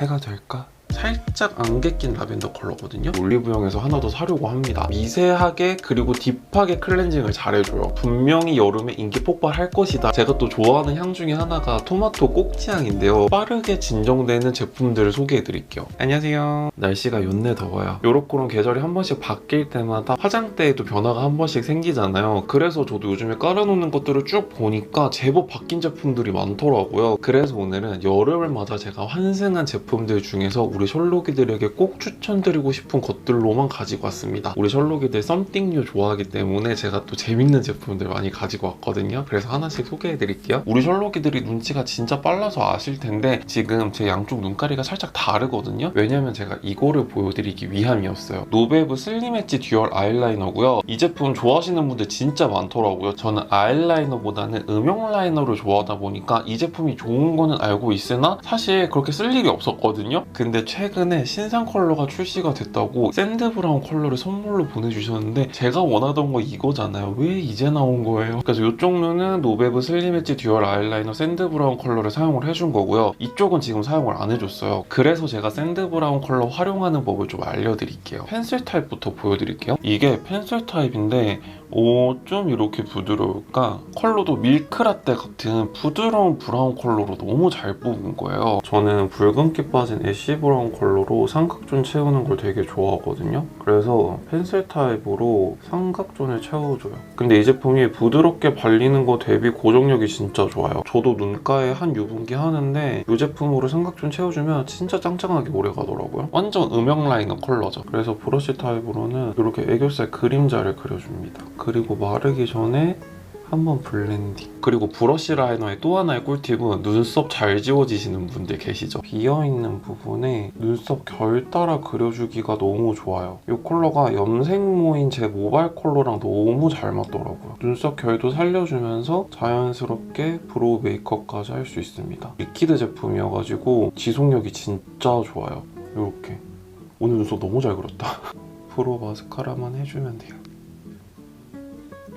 해가 될까? 살짝 안개 낀 라벤더 컬러거든요. 올리브영에서 하나 더 사려고 합니다. 미세하게 그리고 딥하게 클렌징을 잘해줘요. 분명히 여름에 인기 폭발할 것이다. 제가 또 좋아하는 향 중에 하나가 토마토 꼭지향인데요. 빠르게 진정되는 제품들을 소개해드릴게요. 안녕하세요. 날씨가 연내 더워요. 요렇게런 계절이 한 번씩 바뀔 때마다 화장대에도 변화가 한 번씩 생기잖아요. 그래서 저도 요즘에 깔아놓는 것들을 쭉 보니까 제법 바뀐 제품들이 많더라고요. 그래서 오늘은 여름을 맞아 제가 환승한 제품들 중에서 우리 셜록이들에게 꼭 추천드리고 싶은 것들로만 가지고 왔습니다. 우리 셜록이들 썸띵류 좋아하기 때문에 제가 또 재밌는 제품들 많이 가지고 왔거든요. 그래서 하나씩 소개해드릴게요. 우리 셜록이들이 눈치가 진짜 빨라서 아실 텐데 지금 제 양쪽 눈가리가 살짝 다르거든요. 왜냐면 제가 이거를 보여드리기 위함이었어요. 노베브 슬림 엣지 듀얼 아이라이너고요. 이 제품 좋아하시는 분들 진짜 많더라고요. 저는 아이라이너보다는 음영 라이너를 좋아하다 보니까 이 제품이 좋은 거는 알고 있으나 사실 그렇게 쓸 일이 없었거든요. 근데 최근에 신상 컬러가 출시가 됐다고 샌드 브라운 컬러를 선물로 보내주셨는데 제가 원하던 거 이거잖아요. 왜 이제 나온 거예요? 그래서 이쪽 눈은 노베브 슬림 엣지 듀얼 아이라이너 샌드 브라운 컬러를 사용을 해준 거고요. 이쪽은 지금 사용을 안 해줬어요. 그래서 제가 샌드 브라운 컬러 활용하는 법을 좀 알려드릴게요. 펜슬 타입부터 보여드릴게요. 이게 펜슬 타입인데 좀 이렇게 부드러울까? 컬러도 밀크라떼 같은 부드러운 브라운 컬러로 너무 잘 뽑은 거예요. 저는 붉은기 빠진 애쉬 브라운 컬러로 삼각존 채우는 걸 되게 좋아하거든요. 그래서 펜슬 타입으로 삼각존을 채워줘요. 근데 이 제품이 부드럽게 발리는 거 대비 고정력이 진짜 좋아요. 저도 눈가에 한 유분기 하는데 이 제품으로 삼각존 채워주면 진짜 짱짱하게 오래 가더라고요. 완전 음영 라이너 컬러죠. 그래서 브러쉬 타입으로는 이렇게 애교살 그림자를 그려줍니다. 그리고 마르기 전에 한번 블렌딩. 그리고 브러쉬 라이너의 또 하나의 꿀팁은 눈썹 잘 지워지시는 분들 계시죠? 비어있는 부분에 눈썹 결 따라 그려주기가 너무 좋아요. 이 컬러가 염색모인 제 모발 컬러랑 너무 잘 맞더라고요. 눈썹 결도 살려주면서 자연스럽게 브로우 메이크업까지 할 수 있습니다. 리퀴드 제품이어가지고 지속력이 진짜 좋아요. 이렇게. 오늘 눈썹 너무 잘 그렸다. 브로우 마스카라만 해주면 돼요.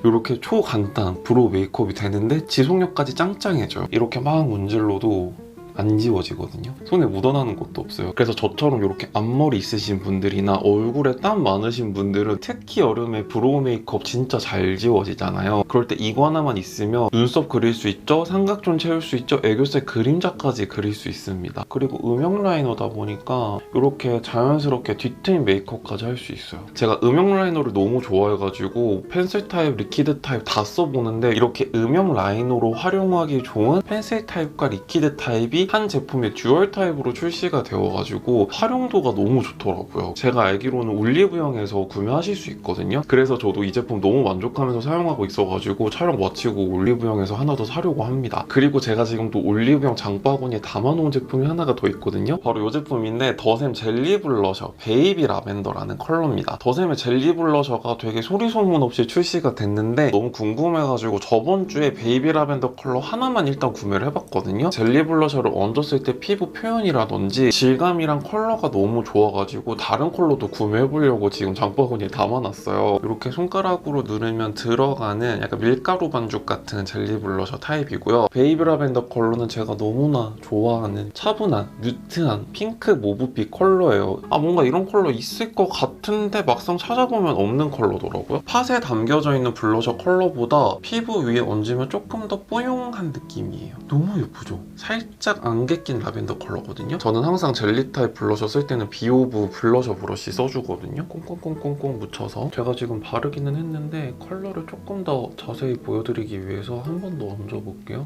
이렇게 초간단 브로우 메이크업이 되는데 지속력까지 짱짱해져요. 이렇게 막 문질러도 안 지워지거든요. 손에 묻어나는 것도 없어요. 그래서 저처럼 이렇게 앞머리 있으신 분들이나 얼굴에 땀 많으신 분들은 특히 여름에 브로우 메이크업 진짜 잘 지워지잖아요. 그럴 때 이거 하나만 있으면 눈썹 그릴 수 있죠, 삼각존 채울 수 있죠, 애교살 그림자까지 그릴 수 있습니다. 그리고 음영 라이너다 보니까 이렇게 자연스럽게 뒤트임 메이크업까지 할 수 있어요. 제가 음영 라이너를 너무 좋아해가지고 펜슬 타입, 리퀴드 타입 다 써보는데 이렇게 음영 라이너로 활용하기 좋은 펜슬 타입과 리퀴드 타입이 한 제품의 듀얼 타입으로 출시가 되어가지고 활용도가 너무 좋더라고요. 제가 알기로는 올리브영에서 구매하실 수 있거든요. 그래서 저도 이 제품 너무 만족하면서 사용하고 있어가지고 촬영 마치고 올리브영에서 하나 더 사려고 합니다. 그리고 제가 지금 또 올리브영 장바구니에 담아놓은 제품이 하나가 더 있거든요. 바로 이 제품인데 더샘 젤리 블러셔 베이비 라벤더라는 컬러입니다. 더샘의 젤리 블러셔가 되게 소리 소문 없이 출시가 됐는데 너무 궁금해가지고 저번 주에 베이비 라벤더 컬러 하나만 일단 구매를 해봤거든요. 젤리 블러셔를 얹었을 때 피부 표현이라든지 질감이랑 컬러가 너무 좋아가지고 다른 컬러도 구매해보려고 지금 장바구니에 담아놨어요. 이렇게 손가락으로 누르면 들어가는 약간 밀가루 반죽 같은 젤리 블러셔 타입이고요. 베이비 라벤더 컬러는 제가 너무나 좋아하는 차분한 뮤트한 핑크 모브빛 컬러예요. 뭔가 이런 컬러 있을 것 같은데 막상 찾아보면 없는 컬러더라고요. 팥에 담겨져 있는 블러셔 컬러보다 피부 위에 얹으면 조금 더 뽀용한 느낌이에요. 너무 예쁘죠? 살짝 안개 낀 라벤더 컬러거든요. 저는 항상 젤리 타입 블러셔 쓸 때는 비오브 블러셔 브러쉬 써주거든요. 꽁꽁꽁꽁꽁 묻혀서 제가 지금 바르기는 했는데 컬러를 조금 더 자세히 보여드리기 위해서 한 번 더 얹어볼게요.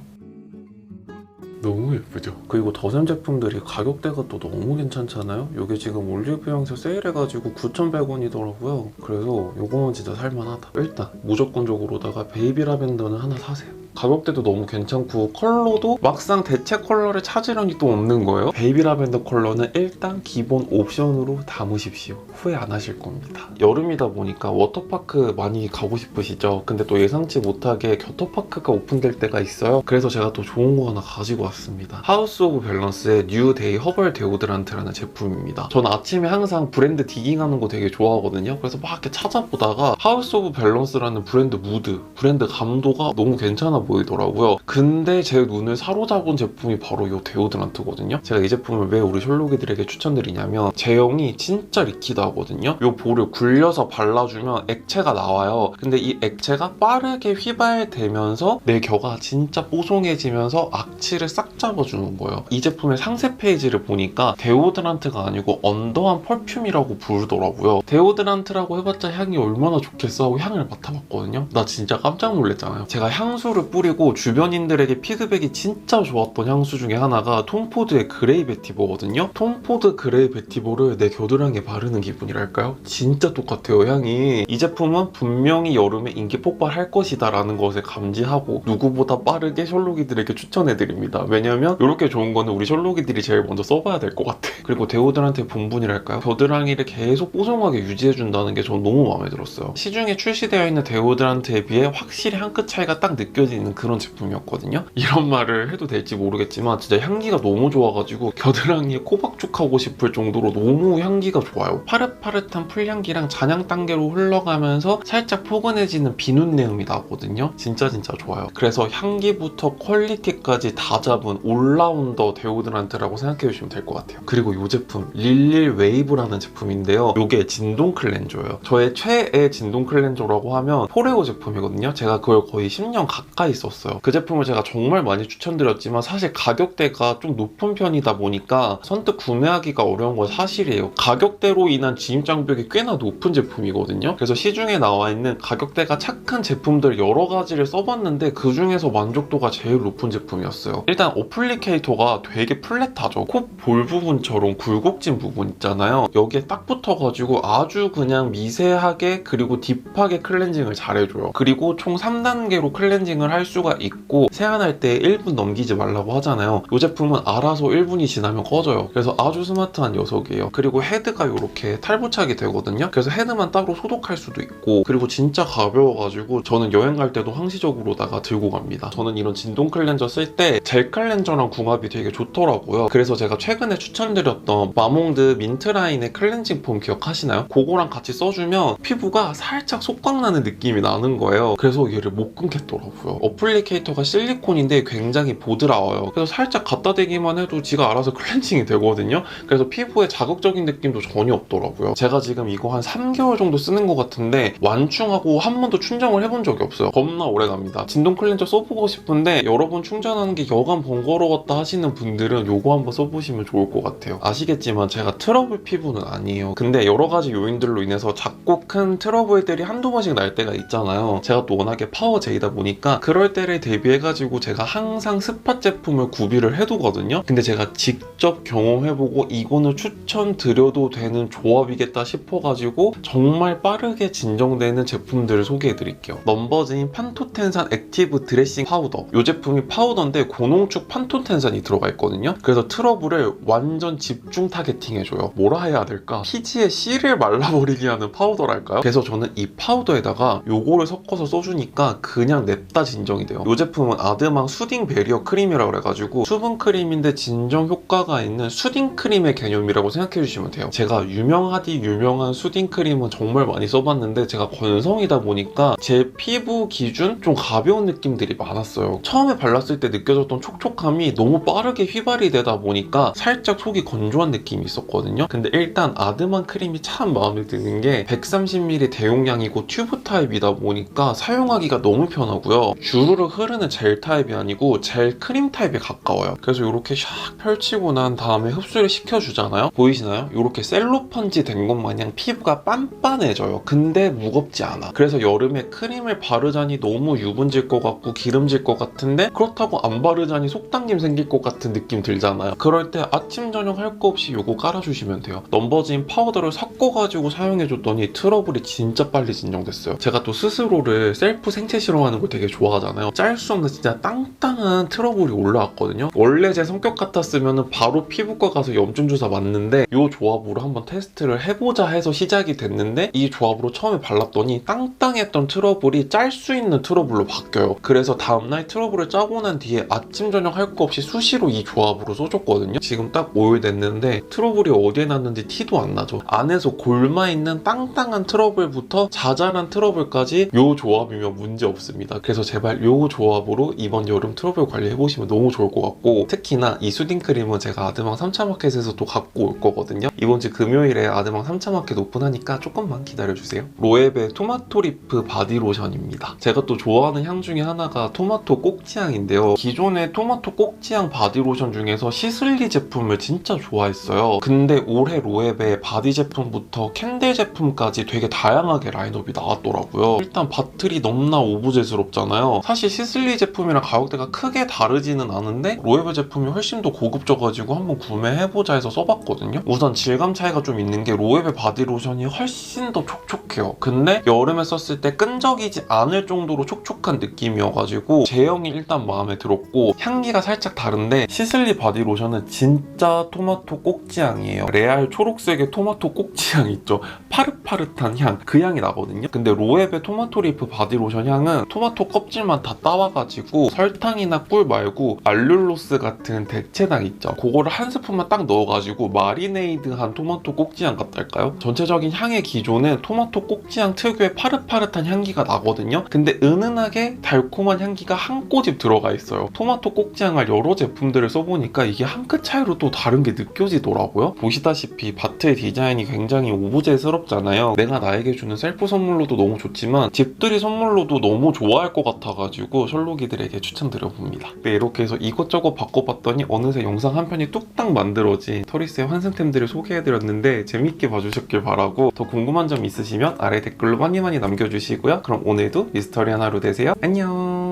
너무 예쁘죠? 그리고 더샘 제품들이 가격대가 또 너무 괜찮잖아요? 이게 지금 올리브영에서 세일해가지고 9,100원이더라고요. 그래서 이거는 진짜 살만하다. 일단 무조건적으로다가 베이비 라벤더는 하나 사세요. 가격대도 너무 괜찮고 컬러도 막상 대체 컬러를 찾으려니 또 없는 거예요. 베이비 라벤더 컬러는 일단 기본 옵션으로 담으십시오. 후회 안 하실 겁니다. 여름이다 보니까 워터파크 많이 가고 싶으시죠? 근데 또 예상치 못하게 겨터파크가 오픈될 때가 있어요. 그래서 제가 또 좋은 거 하나 가지고 왔습니다. 하우스 오브 밸런스의 뉴 데이 허벌 데오드란트라는 제품입니다. 저는 아침에 항상 브랜드 디깅하는 거 되게 좋아하거든요. 그래서 막 이렇게 찾아보다가 하우스 오브 밸런스라는 브랜드 무드, 브랜드 감도가 너무 괜찮아 보이더라고요. 근데 제 눈을 사로잡은 제품이 바로 이 데오드란트거든요. 제가 이 제품을 왜 우리 셜록이들에게 추천드리냐면 제형이 진짜 리퀴드하거든요. 이 볼을 굴려서 발라주면 액체가 나와요. 근데 이 액체가 빠르게 휘발되면서 내 겨가 진짜 뽀송해지면서 악취를 싹 잡아주는 거예요. 이 제품의 상세 페이지를 보니까 데오드란트가 아니고 언더한 펄퓸이라고 부르더라고요. 데오드란트라고 해봤자 향이 얼마나 좋겠어 하고 향을 맡아봤거든요. 나 진짜 깜짝 놀랐잖아요. 제가 향수를 뿌리고 주변인들에게 피드백이 진짜 좋았던 향수 중에 하나가 톰포드의 그레이 베티버거든요. 톰포드 그레이 베티버를 내 겨드랑이에 바르는 기분이랄까요? 진짜 똑같아요, 향이. 이 제품은 분명히 여름에 인기 폭발할 것이다 라는 것을 감지하고 누구보다 빠르게 셜록이들에게 추천해드립니다. 왜냐면 이렇게 좋은 거는 우리 셜록이들이 제일 먼저 써봐야 될 것 같아. 그리고 데오드란트의 본분이랄까요? 겨드랑이를 계속 뽀송하게 유지해준다는 게 전 너무 마음에 들었어요. 시중에 출시되어 있는 데오드란트에 비해 확실히 한 끗 차이가 딱 느껴지는 그런 제품이었거든요. 이런 말을 해도 될지 모르겠지만 진짜 향기가 너무 좋아가지고 겨드랑이에 코박죽하고 싶을 정도로 너무 향기가 좋아요. 파릇파릇한 풀향기랑 잔향 단계로 흘러가면서 살짝 포근해지는 비눗내음이 나거든요. 진짜 좋아요. 그래서 향기부터 퀄리티까지 다 잡은 올라운더 데오드란트라고 생각해 주시면 될 것 같아요. 그리고 이 제품 릴릴 웨이브라는 제품인데요. 이게 진동 클렌저예요. 저의 최애 진동 클렌저라고 하면 포레오 제품이거든요. 제가 그걸 거의 10년 가까이 썼어요. 그 제품을 제가 정말 많이 추천드렸지만 사실 가격대가 좀 높은 편이다 보니까 선뜻 구매하기가 어려운 건 사실이에요. 가격대로 인한 진입장벽이 꽤나 높은 제품이거든요. 그래서 시중에 나와 있는 가격대가 착한 제품들 여러 가지를 써봤는데 그 중에서 만족도가 제일 높은 제품이었어요. 일단 어플리케이터가 되게 플랫하죠. 코 볼 부분처럼 굴곡진 부분 있잖아요. 여기에 딱 붙어가지고 아주 그냥 미세하게 그리고 딥하게 클렌징을 잘해줘요. 그리고 총 3단계로 클렌징을 할 수가 있고 세안할 때 1분 넘기지 말라고 하잖아요. 이 제품은 알아서 1분이 지나면 꺼져요. 그래서 아주 스마트한 녀석이에요. 그리고 헤드가 이렇게 탈부착이 되거든요. 그래서 헤드만 따로 소독할 수도 있고 그리고 진짜 가벼워가지고 저는 여행 갈 때도 항시적으로다가 들고 갑니다. 저는 이런 진동 클렌저 쓸 때 젤 클렌저랑 궁합이 되게 좋더라고요. 그래서 제가 최근에 추천드렸던 마몽드 민트라인의 클렌징 폼 기억하시나요? 그거랑 같이 써주면 피부가 살짝 속광나는 느낌이 나는 거예요. 그래서 얘를 못 끊겠더라고요. 어플리케이터가 실리콘인데 굉장히 보드라워요. 그래서 살짝 갖다 대기만 해도 지가 알아서 클렌징이 되거든요. 그래서 피부에 자극적인 느낌도 전혀 없더라고요. 제가 지금 이거 한 3개월 정도 쓰는 것 같은데 완충하고 한 번도 충전을 해본 적이 없어요. 겁나 오래갑니다. 진동 클렌저 써보고 싶은데 여러 번 충전하는 게 여간 번거로웠다 하시는 분들은 요거 한번 써보시면 좋을 것 같아요. 아시겠지만 제가 트러블 피부는 아니에요. 근데 여러 가지 요인들로 인해서 작고 큰 트러블들이 한두 번씩 날 때가 있잖아요. 제가 또 워낙에 파워제이다 보니까 그럴 때를 대비해가지고 제가 항상 스팟 제품을 구비를 해두거든요. 근데 제가 직접 경험해보고 이거는 추천드려도 되는 조합이겠다 싶어가지고 정말 빠르게 진정되는 제품들을 소개해드릴게요. 넘버즈인 판토텐산 액티브 드레싱 파우더. 이 제품이 파우더인데 고농축 판토텐산이 들어가 있거든요. 그래서 트러블을 완전 집중 타겟팅해줘요. 뭐라 해야 될까? 피지의 씨를 말라버리게 하는 파우더랄까요? 그래서 저는 이 파우더에다가 요거를 섞어서 써주니까 그냥 냅다 진정이 돼요. 이 제품은 아드망 수딩 베리어 크림이라고 그래가지고 수분 크림인데 진정 효과가 있는 수딩 크림의 개념이라고 생각해주시면 돼요. 제가 유명한 수딩 크림은 정말 많이 써봤는데 제가 건성이다 보니까 제 피부 기준 좀 가벼운 느낌들이 많았어요. 처음에 발랐을 때 느껴졌던 촉촉함이 너무 빠르게 휘발이 되다 보니까 살짝 속이 건조한 느낌이 있었거든요. 근데 일단 아드만 크림이 참 마음에 드는 게 130ml 대용량이고 튜브 타입이다 보니까 사용하기가 너무 편하고요. 주르륵 흐르는 젤 타입이 아니고 젤 크림 타입에 가까워요. 그래서 이렇게 샥 펼치고 난 다음에 흡수를 시켜주잖아요. 보이시나요? 이렇게 셀로펀지 된 것 마냥 피부가 빤빤해져요. 근데 무겁지 않아. 그래서 여름에 크림을 바르자니 너무 유분질 것 같고 기름질 것 같은데 그렇다고 안 바르자니 속당김 생길 것 같은 느낌 들잖아요. 그럴 때 아침 저녁 할 거 없이 요거 깔아주시면 돼요. 넘버즈인 파우더를 섞어가지고 사용해줬더니 트러블이 진짜 빨리 진정됐어요. 제가 또 스스로를 셀프 생체 실험하는 걸 되게 좋아하잖아요. 짤 수 없는 진짜 땅땅한 트러블이 올라왔거든요. 원래 제 성격 같았으면 바로 피부과 가서 염증 주사 맞는데 이 조합으로 한번 테스트를 해보자 해서 시작이 됐는데 이 조합으로 처음에 발랐더니 땅땅했던 트러블이 짤 수 있는 트러블로 바뀌어요. 그래서 다음날 트러블을 짜고 난 뒤에 아침 저녁 할 거 없이 수시로 이 조합으로 써줬거든요. 지금 딱 5일 됐는데 트러블이 어디에 났는지 티도 안 나죠. 안에서 골마있는 땅땅한 트러블부터 자잘한 트러블까지 이 조합이면 문제 없습니다. 그래서 제발 정말 요 조합으로 이번 여름 트러블 관리해보시면 너무 좋을 것 같고, 특히나 이 수딩크림은 제가 아드망 3차마켓에서 또 갖고 올 거거든요. 이번 주 금요일에 아드망 3차마켓 오픈하니까 조금만 기다려주세요. 로에베 토마토 리프 바디로션입니다. 제가 또 좋아하는 향 중에 하나가 토마토 꼭지향인데요. 기존의 토마토 꼭지향 바디로션 중에서 시슬리 제품을 진짜 좋아했어요. 근데 올해 로에베 바디 제품부터 캔들 제품까지 되게 다양하게 라인업이 나왔더라고요. 일단 바틀이 너무나 오브제스럽잖아요. 사실 시슬리 제품이랑 가격대가 크게 다르지는 않은데 로에베 제품이 훨씬 더 고급져가지고 한번 구매해보자 해서 써봤거든요. 우선 질감 차이가 좀 있는 게 로에베 바디로션이 훨씬 더 촉촉해요. 근데 여름에 썼을 때 끈적이지 않을 정도로 촉촉한 느낌이어가지고 제형이 일단 마음에 들었고, 향기가 살짝 다른데 시슬리 바디로션은 진짜 토마토 꼭지향이에요. 레알 초록색의 토마토 꼭지향 있죠? 파릇파릇한 향, 그 향이 나거든요. 근데 로에베 토마토 리프 바디로션 향은 토마토 껍질만 다 따와가지고 설탕이나 꿀 말고 알룰로스 같은 대체당 있죠? 그거를 한 스푼만 딱 넣어가지고 마리네이드한 토마토 꼭지향 같달까요? 전체적인 향의 기조는 토마토 꼭지향 특유의 파릇파릇한 향기가 나거든요. 근데 은은하게 달콤한 향기가 한 꼬집 들어가 있어요. 토마토 꼭지향을 여러 제품들을 써보니까 이게 한 끗 차이로 또 다른 게 느껴지더라고요. 보시다시피 바틀 디자인이 굉장히 오브제스럽잖아요. 내가 나에게 주는 셀프 선물로도 너무 좋지만 집들이 선물로도 너무 좋아할 것 같아가지고 셜록이들에게 추천드려봅니다. 네, 이렇게 해서 이것저것 바꿔봤더니 어느새 영상 한 편이 뚝딱 만들어진 터리스의 환승템들을 소개해드렸는데 재밌게 봐주셨길 바라고, 더 궁금한 점 있으시면 아래 댓글로 많이 남겨주시고요. 그럼 오늘도 미스터리한 하루 되세요. 안녕.